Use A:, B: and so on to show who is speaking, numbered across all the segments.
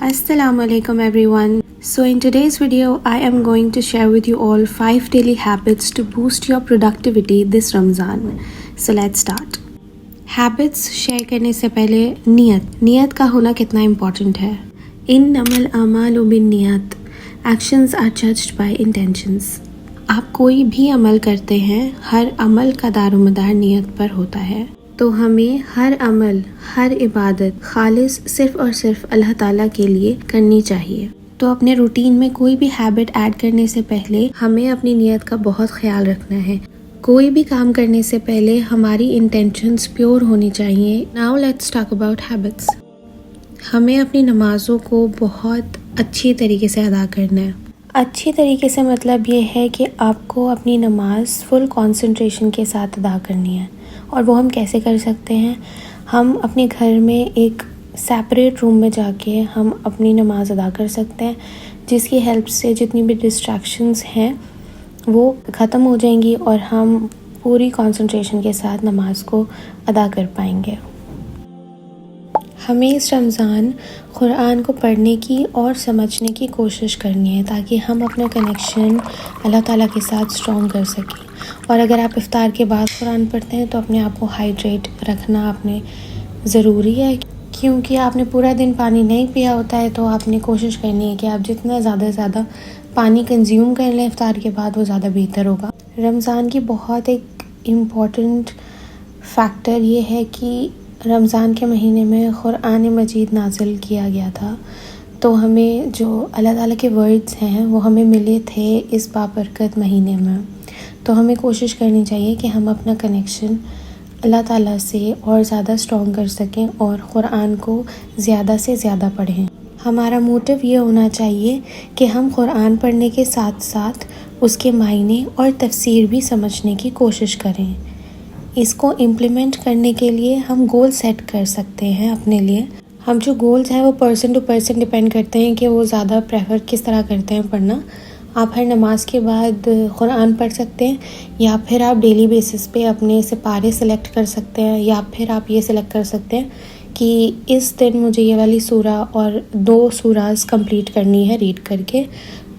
A: Assalamu alaikum everyone. So in today's video I am going to share with you all 5 daily habits to boost your productivity this Ramzan. So let's start. Habits share करने से पहले नियत का होना कितना important है. इन्नमल अमालु बिन्नियात. Actions are judged by intentions. आप कोई भी अमल करते हैं, हर अमल का दारोमदार नियत पर होता है. तो हमें हर अमल, हर इबादत खालिस सिर्फ और सिर्फ अल्लाह ताला के लिए करनी चाहिए. तो अपने रूटीन में कोई भी हैबिट ऐड करने से पहले हमें अपनी नियत का बहुत ख्याल रखना है. कोई भी काम करने से पहले हमारी इंटेंशंस प्योर होनी चाहिए. Now let's talk about habits. हमें अपनी नमाज़ों को बहुत अच्छी तरीके से अदा करना है. अच्छी तरीके से मतलब ये है कि आपको अपनी नमाज फुल कंसंट्रेशन के साथ अदा करनी है. और वो हम कैसे कर सकते हैं? हम अपने घर में एक सेपरेट रूम में जाके हम अपनी नमाज़ अदा कर सकते हैं, जिसकी हेल्प से जितनी भी डिस्ट्रैक्शंस हैं वो ख़त्म हो जाएंगी और हम पूरी कंसंट्रेशन के साथ नमाज को अदा कर पाएंगे. हमें इस रमज़ान कुरान को पढ़ने की और समझने की कोशिश करनी है ताकि हम अपना कनेक्शन अल्लाह ताला के साथ स्ट्रॉन्ग कर सकें. और अगर आप इफ्तार के बाद कुरान पढ़ते हैं तो अपने आप को हाइड्रेट रखना आपने ज़रूरी है, क्योंकि आपने पूरा दिन पानी नहीं पिया होता है. तो आपने कोशिश करनी है कि आप जितना ज़्यादा से ज़्यादा पानी कंज्यूम कर लें इफ्तार के बाद, वो ज़्यादा बेहतर होगा. रमज़ान की बहुत एक इम्पॉर्टेंट फैक्टर ये है कि रमज़ान के महीने में कुरान मजीद नाज़िल किया गया था. तो हमें जो अल्लाह ताला के वर्ड्स हैं वो हमें मिले थे इस बाबरकत महीने में. तो हमें कोशिश करनी चाहिए कि हम अपना कनेक्शन अल्लाह ताला से और ज़्यादा स्ट्रॉन्ग कर सकें और कुरान को ज़्यादा से ज़्यादा पढ़ें. हमारा मोटिव ये होना चाहिए कि हम कुरान पढ़ने के साथ साथ उसके मायने और तफसीर भी समझने की कोशिश करें. इसको इम्प्लीमेंट करने के लिए हम गोल सेट कर सकते हैं अपने लिए. हम जो गोल्स हैं वो पर्सन टू पर्सन डिपेंड करते हैं कि वो ज़्यादा प्रेफर किस तरह करते हैं पढ़ना. आप हर नमाज के बाद कुरान पढ़ सकते हैं, या फिर आप डेली बेसिस पे अपने सिपारे सेलेक्ट कर सकते हैं, या फिर आप ये सिलेक्ट कर सकते हैं कि इस दिन मुझे ये वाली सूरा और 2 सूरास कंप्लीट करनी है रीड करके.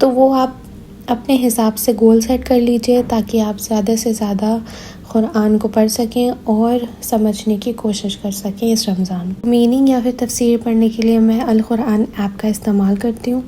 A: तो वो आप अपने हिसाब से गोल सेट कर लीजिए ताकि आप ज़्यादा से ज़्यादा कुरान को पढ़ सकें और समझने की कोशिश कर सकें इस रमज़ान. मीनिंग या फिर तफसीर पढ़ने के लिए मैं अल कुरान ऐप का इस्तेमाल करती हूँ.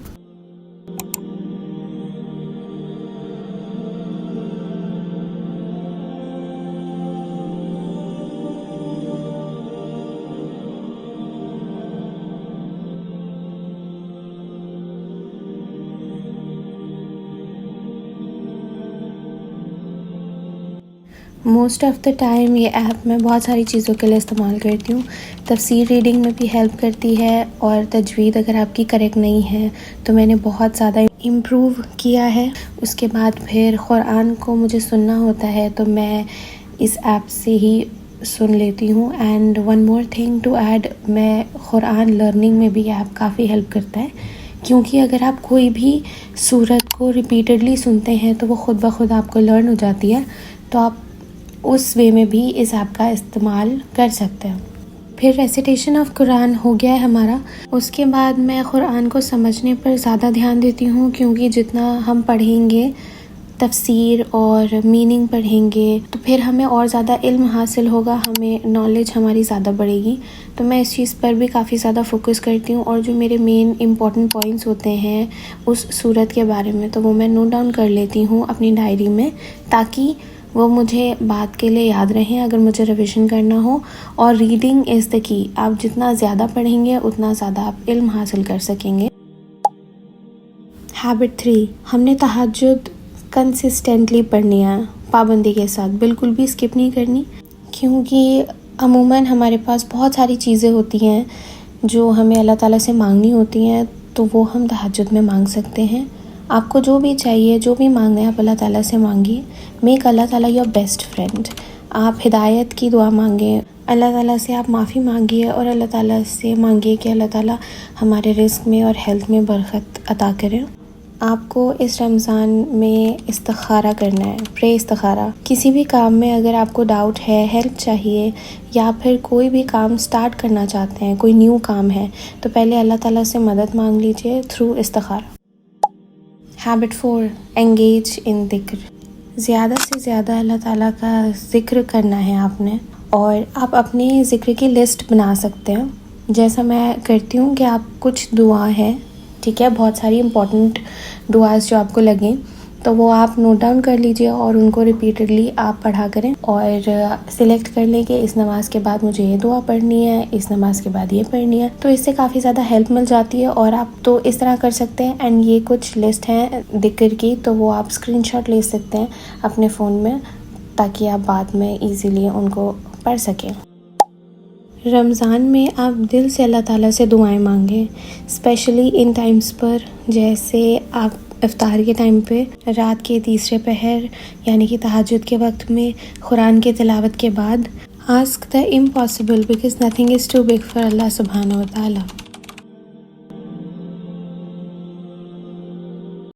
A: मोस्ट ऑफ़ द टाइम ये ऐप मैं बहुत सारी चीज़ों के लिए इस्तेमाल करती हूँ. तफसीर रीडिंग में भी हेल्प करती है, और तजवीद अगर आपकी करेक्ट नहीं है तो मैंने बहुत ज़्यादा इम्प्रूव किया है. उसके बाद फिर कुरान को मुझे सुनना होता है तो मैं इस ऐप से ही सुन लेती हूँ. And one more thing to add, मैं कुरान लर्निंग में भी ऐप काफ़ी हेल्प करता है, क्योंकि अगर आप कोई भी सूरत को रिपीटेडली सुनते हैं तो वो ख़ुद ब खुद आपको लर्न हो जाती है. तो आप उस वे में भी इस ऐप का इस्तेमाल कर सकते हैं. फिर रेसिटेशन ऑफ कुरान हो गया है हमारा. उसके बाद मैं कुरान को समझने पर ज़्यादा ध्यान देती हूँ, क्योंकि जितना हम पढ़ेंगे तफसीर और मीनिंग पढ़ेंगे तो फिर हमें और ज़्यादा इल्म हासिल होगा, हमें नॉलेज हमारी ज़्यादा बढ़ेगी. तो मैं इस चीज़ पर भी काफ़ी ज़्यादा फोकस करती हूँ, और जो मेरे मेन इम्पॉर्टेंट पॉइंट्स होते हैं उस सूरत के बारे में तो वो मैं नोट डाउन कर लेती हूँ अपनी डायरी में, ताकि वो मुझे बात के लिए याद रहें अगर मुझे रिविज़न करना हो. और रीडिंग इज़ द की. आप जितना ज़्यादा पढ़ेंगे उतना ज़्यादा आप इल्म हासिल कर सकेंगे. हैबिट 3, हमने तहज्जुद कंसिस्टेंटली पढ़नी है, पाबंदी के साथ, बिल्कुल भी स्किप नहीं करनी. क्योंकि अमूमन हमारे पास बहुत सारी चीज़ें होती हैं जो हमें अल्लाह ताला से मांगनी होती हैं, तो वो हम तहज्जुद में मांग सकते हैं. आपको जो भी चाहिए, जो भी मांगना है आप अल्लाह ताला से मांगिए. मेक अल्लाह ताला योर बेस्ट फ्रेंड. आप हिदायत की दुआ मांगें, अल्लाह ताला से आप माफ़ी मांगिए, और अल्लाह ताला से मांगिए कि अल्लाह ताला हमारे रिस्क में और हेल्थ में बरकत अता करें. آپ کو اس رمضان میں استخارہ کرنا ہے، پرے استخارہ۔ کسی بھی کام میں اگر آپ کو ڈاؤٹ ہے، ہیلپ چاہیے، یا پھر کوئی بھی کام سٹارٹ کرنا چاہتے ہیں، کوئی نیو کام ہے، تو پہلے اللہ تعالیٰ سے مدد مانگ لیجئے تھرو استخارہ۔ ہیبٹ 4، انگیج ان ذکر۔ زیادہ سے زیادہ اللہ تعالیٰ کا ذکر کرنا ہے آپ نے، اور آپ اپنی ذکر کی لسٹ بنا سکتے ہیں۔ جیسا میں کرتی ہوں کہ آپ کچھ دعا ہے، ٹھیک ہے، بہت ساری امپورٹنٹ دعاز جو آپ کو لگیں، تو وہ آپ نوٹ ڈاؤن کر لیجئے اور ان کو ریپیٹڈلی آپ پڑھا کریں، اور سلیکٹ کر لیں کہ اس نماز کے بعد مجھے یہ دعا پڑھنی ہے، اس نماز کے بعد یہ پڑھنی ہے۔ تو اس سے کافی زیادہ ہیلپ مل جاتی ہے، اور آپ تو اس طرح کر سکتے ہیں۔ اینڈ یہ کچھ لسٹ ہیں ذکر کی، تو وہ آپ اسکرین شاٹ لے سکتے ہیں اپنے فون میں، تاکہ آپ بعد میں ایزیلی ان کو پڑھ سکیں۔ رمضان میں آپ دل سے اللہ تعالیٰ سے دعائیں مانگیں، اسپیشلی ان ٹائمز پر، جیسے آپ افطار کے ٹائم پہ، رات کے تیسرے پہر یعنی کہ تہجد کے وقت میں، قرآن کے تلاوت کے بعد۔ Ask the impossible because nothing is too big for اللہ سبحانہ و تعالیٰ۔